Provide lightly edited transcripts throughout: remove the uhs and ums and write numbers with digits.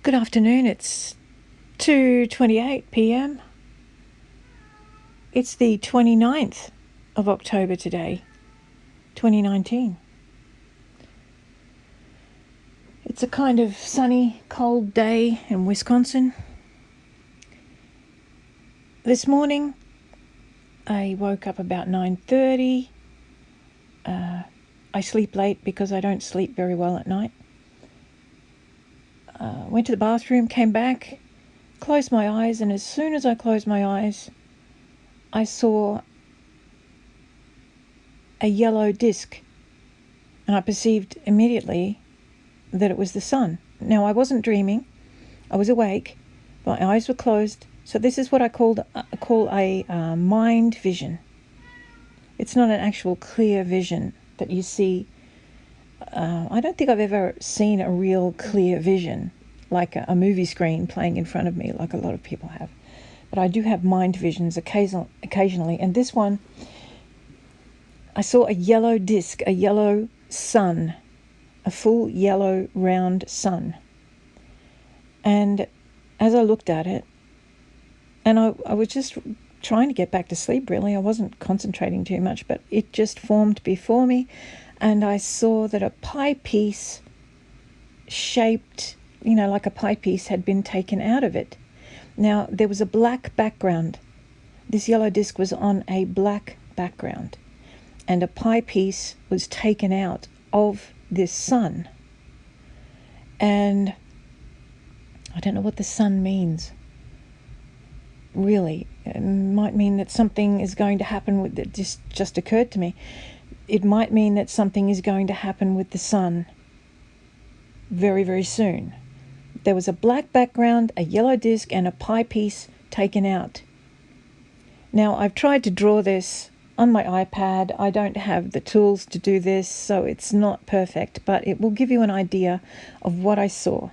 Good afternoon, it's 2:28 p.m. It's the 29th of October today, 2019. It's a kind of sunny, cold day in Wisconsin. This morning, I woke up about 9:30. I sleep late because I don't sleep very well at night. Went to the bathroom, came back, closed my eyes, and as soon as I closed my eyes, I saw a yellow disc, and I perceived immediately that it was the sun. Now, I wasn't dreaming. I was awake. My eyes were closed. So this is what I call a mind vision. It's not an actual clear vision that you see. I don't think I've ever seen a real clear vision, like a movie screen playing in front of me, like a lot of people have. But I do have mind visions occasionally. And this one, I saw a yellow disc, a yellow sun, a full yellow round sun. And as I looked at it, and I was just trying to get back to sleep, really. I wasn't concentrating too much, but it just formed before me. And I saw that a pie piece shaped, like a pie piece had been taken out of it. Now, there was a black background. This yellow disc was on a black background. And a pie piece was taken out of this sun. And I don't know what the sun means. Really, it might mean that something is going to happen with it. Just occurred to me. It might mean that something is going to happen with the sun very, very soon. There was a black background, a yellow disc, and a pie piece taken out. Now, I've tried to draw this on my iPad. I don't have the tools to do this, so it's not perfect, but it will give you an idea of what I saw.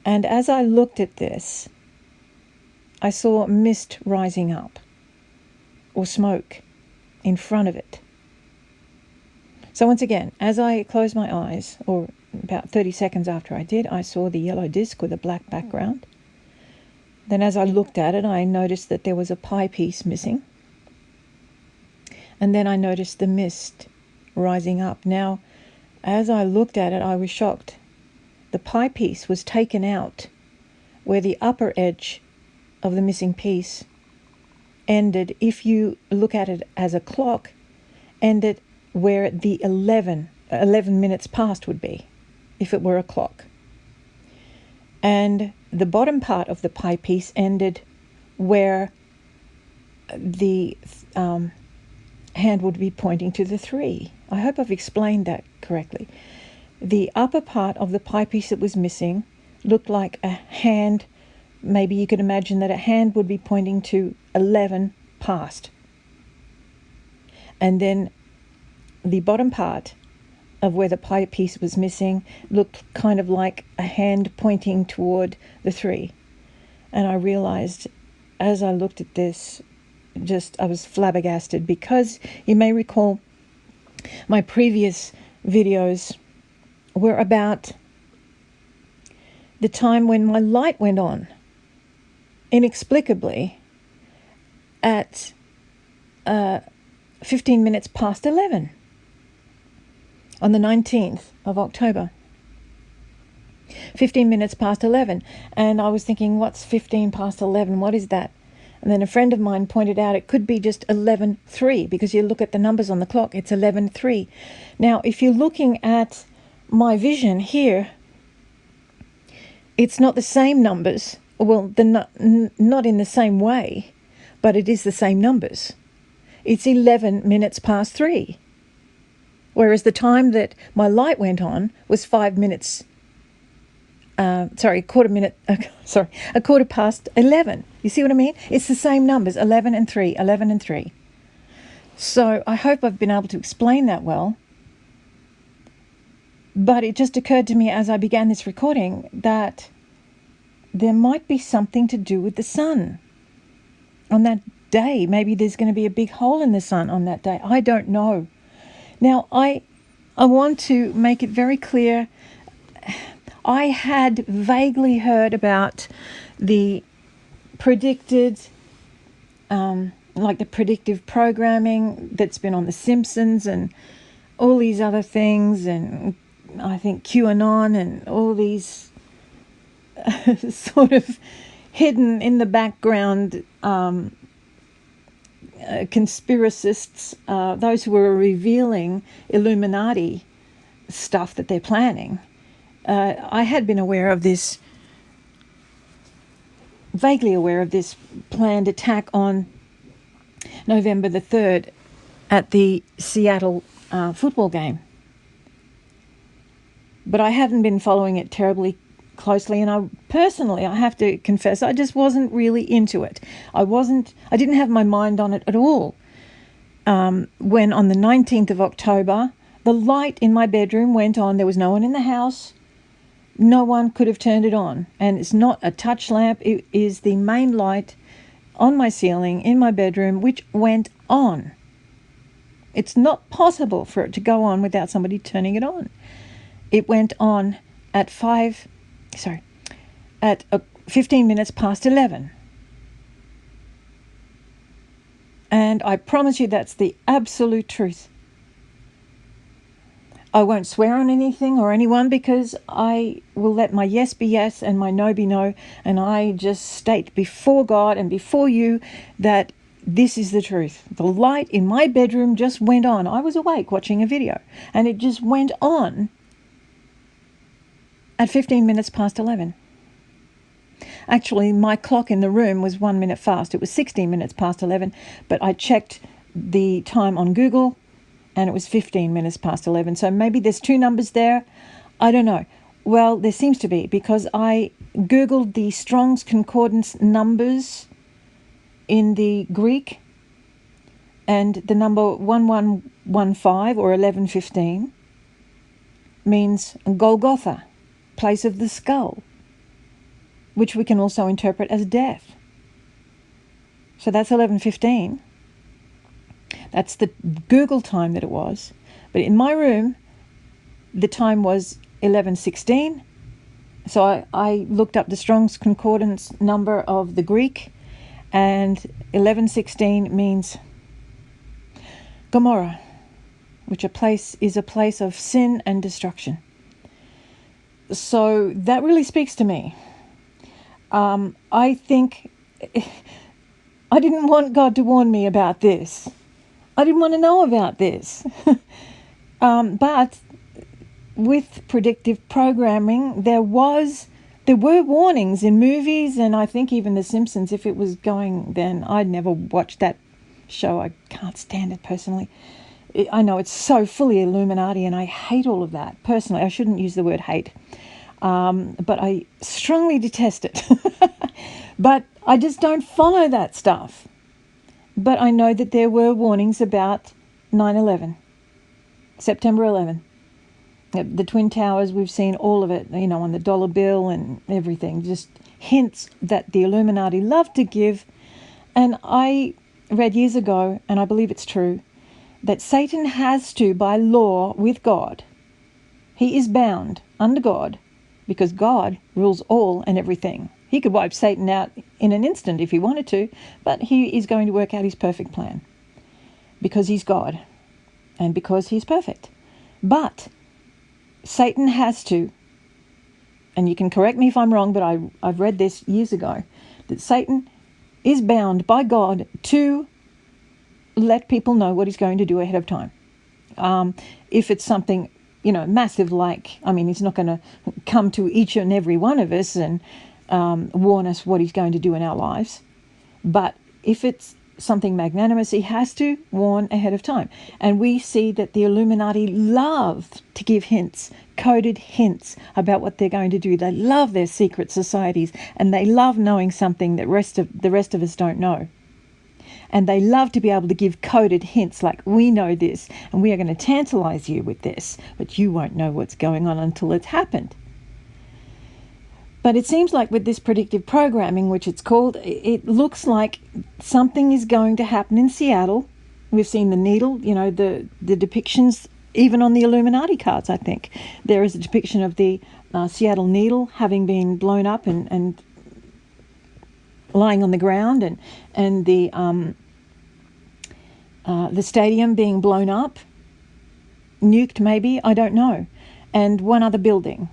And as I looked at this, I saw mist rising up, or smoke, in front of it. So once again, as I closed my eyes, or about 30 seconds after I did, I saw the yellow disc with a black background. Then as I looked at it, I noticed that there was a pie piece missing. And then I noticed the mist rising up. Now, as I looked at it, I was shocked. The pie piece was taken out where the upper edge of the missing piece ended, if you look at it as a clock, ended where the 11 minutes past would be, if it were a clock. And the bottom part of the pie piece ended where the hand would be pointing to the 3. I hope I've explained that correctly. The upper part of the pie piece that was missing looked like a hand. Maybe you could imagine that a hand would be pointing to 11 past. And then the bottom part of where the pie piece was missing looked kind of like a hand pointing toward the 3. And I realized as I looked at this, I was flabbergasted, because you may recall my previous videos were about the time when my light went on inexplicably at 15 minutes past 11 on the 19th of October. 15 minutes past 11. And I was thinking, what's 15 past 11? What is that? And then a friend of mine pointed out it could be just 11:03, because you look at the numbers on the clock, it's 11:03. Now, if you're looking at my vision here, it's not the same numbers. Well, not in the same way, but it is the same numbers. It's 11 minutes past 3. Whereas the time that my light went on was 5 minutes, a quarter past 11. You see what I mean? It's the same numbers, 11 and 3, 11 and 3. So I hope I've been able to explain that well. But it just occurred to me as I began this recording that there might be something to do with the sun on that day. Maybe there's going to be a big hole in the sun on that day. I don't know. Now, I want to make it very clear. I had vaguely heard about the predicted, like the predictive programming that's been on The Simpsons and all these other things, and I think QAnon and all these sort of hidden in the background conspiracists, those who are revealing Illuminati stuff that they're planning. I had been vaguely aware of this planned attack on November the 3rd at the Seattle football game. But I hadn't been following it terribly closely, and I have to confess, I just wasn't really into it. I didn't have my mind on it at all. When on the 19th of October, the light in my bedroom went on. There was no one in the house. No one could have turned it on. And it's not a touch lamp. It is the main light on my ceiling in my bedroom, which went on. It's not possible for it to go on without somebody turning it on. It went on at 15 minutes past 11. And I promise you that's the absolute truth. I won't swear on anything or anyone, because I will let my yes be yes and my no be no. And I just state before God and before you that this is the truth. The light in my bedroom just went on. I was awake watching a video, and it just went on at 15 minutes past 11. Actually, my clock in the room was 1 minute fast. It was 16 minutes past 11, but I checked the time on Google, and it was 15 minutes past 11. So maybe there's two numbers there. I don't know. Well, there seems to be, because I Googled the Strong's Concordance numbers in the Greek, and the number 1115 or 1115 means Golgotha, place of the skull, which we can also interpret as death. So that's 11:15. That's the Google time that it was. But in my room, the time was 11:16. So I looked up the Strong's Concordance number of the Greek, and 11:16 means Gomorrah, which is a place of sin and destruction. So that really speaks to me. I think I didn't want God to warn me about this. I didn't want to know about this. But with predictive programming, there were warnings in movies, and I think even The Simpsons, if it was going then. I'd never watched that show. I can't stand it personally. I know it's so fully Illuminati, and I hate all of that. Personally, I shouldn't use the word hate. But I strongly detest it. But I just don't follow that stuff. But I know that there were warnings about 9/11, September 11. The Twin Towers, we've seen all of it, on the dollar bill and everything. Just hints that the Illuminati love to give. And I read years ago, and I believe it's true, that Satan has to, by law with God, he is bound under God, because God rules all and everything. He could wipe Satan out in an instant if he wanted to, but he is going to work out his perfect plan because he's God and because he's perfect. But Satan has to, and you can correct me if I'm wrong, but I've read this years ago, that Satan is bound by God to let people know what he's going to do ahead of time. If it's something massive, like, he's not going to come to each and every one of us and warn us what he's going to do in our lives. But if it's something magnanimous, he has to warn ahead of time. And we see that the Illuminati love to give hints, coded hints about what they're going to do. They love their secret societies, and they love knowing something that the rest of us don't know. And they love to be able to give coded hints like, we know this, and we are going to tantalize you with this, but you won't know what's going on until it's happened. But it seems like with this predictive programming, which it's called, it looks like something is going to happen in Seattle. We've seen the needle, the depictions even on the Illuminati cards, I think, there is a depiction of the Seattle Needle having been blown up and lying on the ground, and the stadium being blown up, nuked maybe, I don't know, and one other building.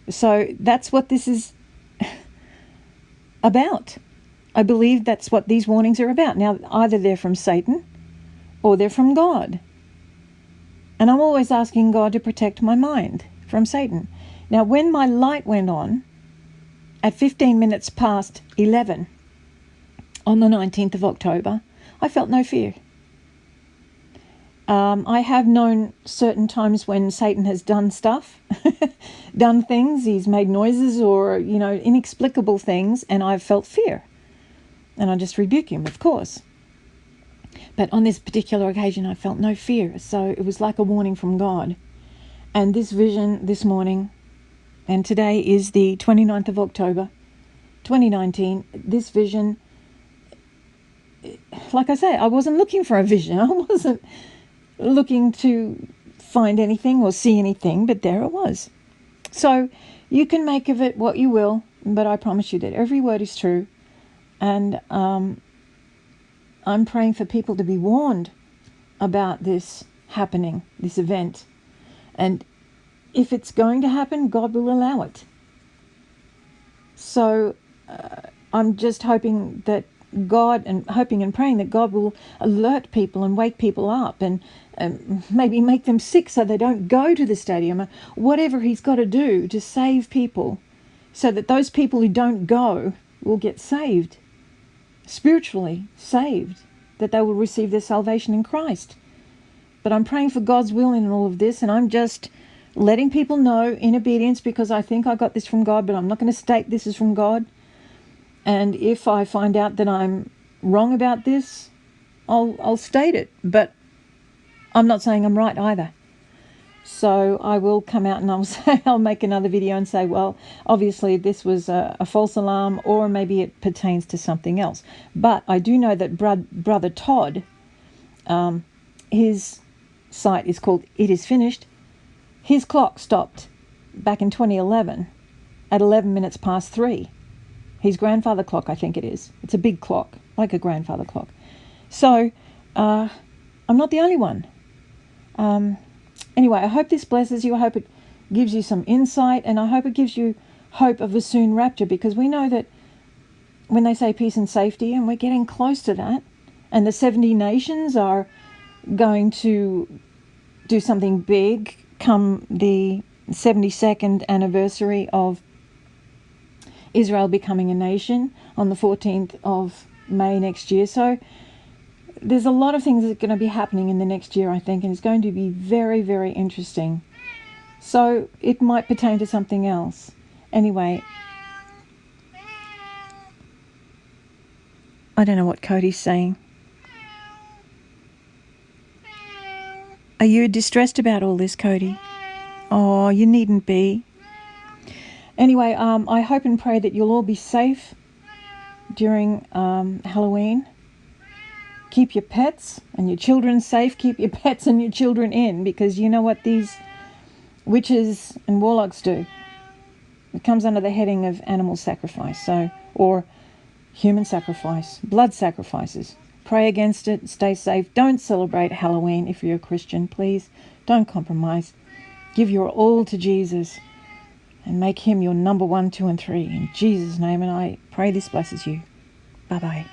So that's what this is about. I believe that's what these warnings are about. Now, either they're from Satan or they're from God. And I'm always asking God to protect my mind from Satan. Now, when my light went on at 15 minutes past 11 on the 19th of October, I felt no fear. I have known certain times when Satan has done stuff, done things, he's made noises or, inexplicable things, and I've felt fear. And I just rebuke him, of course. But on this particular occasion, I felt no fear. So it was like a warning from God. And this vision this morning, and today is the 29th of October, 2019, this vision, like I say, I wasn't looking for a vision. I wasn't looking to find anything or see anything, but there it was. So you can make of it what you will, but I promise you that every word is true. And I'm praying for people to be warned about this happening, this event. And if it's going to happen, God will allow it. So I'm just hoping that hoping and praying that God will alert people and wake people up and maybe make them sick so they don't go to the stadium, or whatever he's got to do to save people, so that those people who don't go will get saved, spiritually saved, that they will receive their salvation in Christ. But I'm praying for God's will in all of this, and I'm just letting people know in obedience, because I think I got this from God, but I'm not going to state this is from God. And if I find out that I'm wrong about this, I'll state it. But I'm not saying I'm right either. So I will come out and I'll make another video and say, well, obviously this was a false alarm, or maybe it pertains to something else. But I do know that Brother Todd, his site is called It Is Finished. His clock stopped back in 2011 at 11 minutes past 3. His grandfather clock, I think it is. It's a big clock, like a grandfather clock. So I'm not the only one. Anyway, I hope this blesses you. I hope it gives you some insight, and I hope it gives you hope of a soon rapture, because we know that when they say peace and safety, and we're getting close to that, and the 70 nations are going to do something big come the 72nd anniversary of Israel becoming a nation on the 14th of May next year. So there's a lot of things that are going to be happening in the next year, I think, and it's going to be very, very interesting. So it might pertain to something else. Anyway, I don't know what Cody's saying. Are you distressed about all this, Cody? Oh, you needn't be. Anyway, I hope and pray that you'll all be safe during Halloween. Keep your pets and your children safe. Keep your pets and your children in, because you know what these witches and warlocks do. It comes under the heading of animal sacrifice, or human sacrifice, blood sacrifices. Pray against it. Stay safe. Don't celebrate Halloween if you're a Christian, please. Don't compromise. Give your all to Jesus and make him your number 1, 2, and 3. In Jesus' name, and I pray this blesses you. Bye-bye.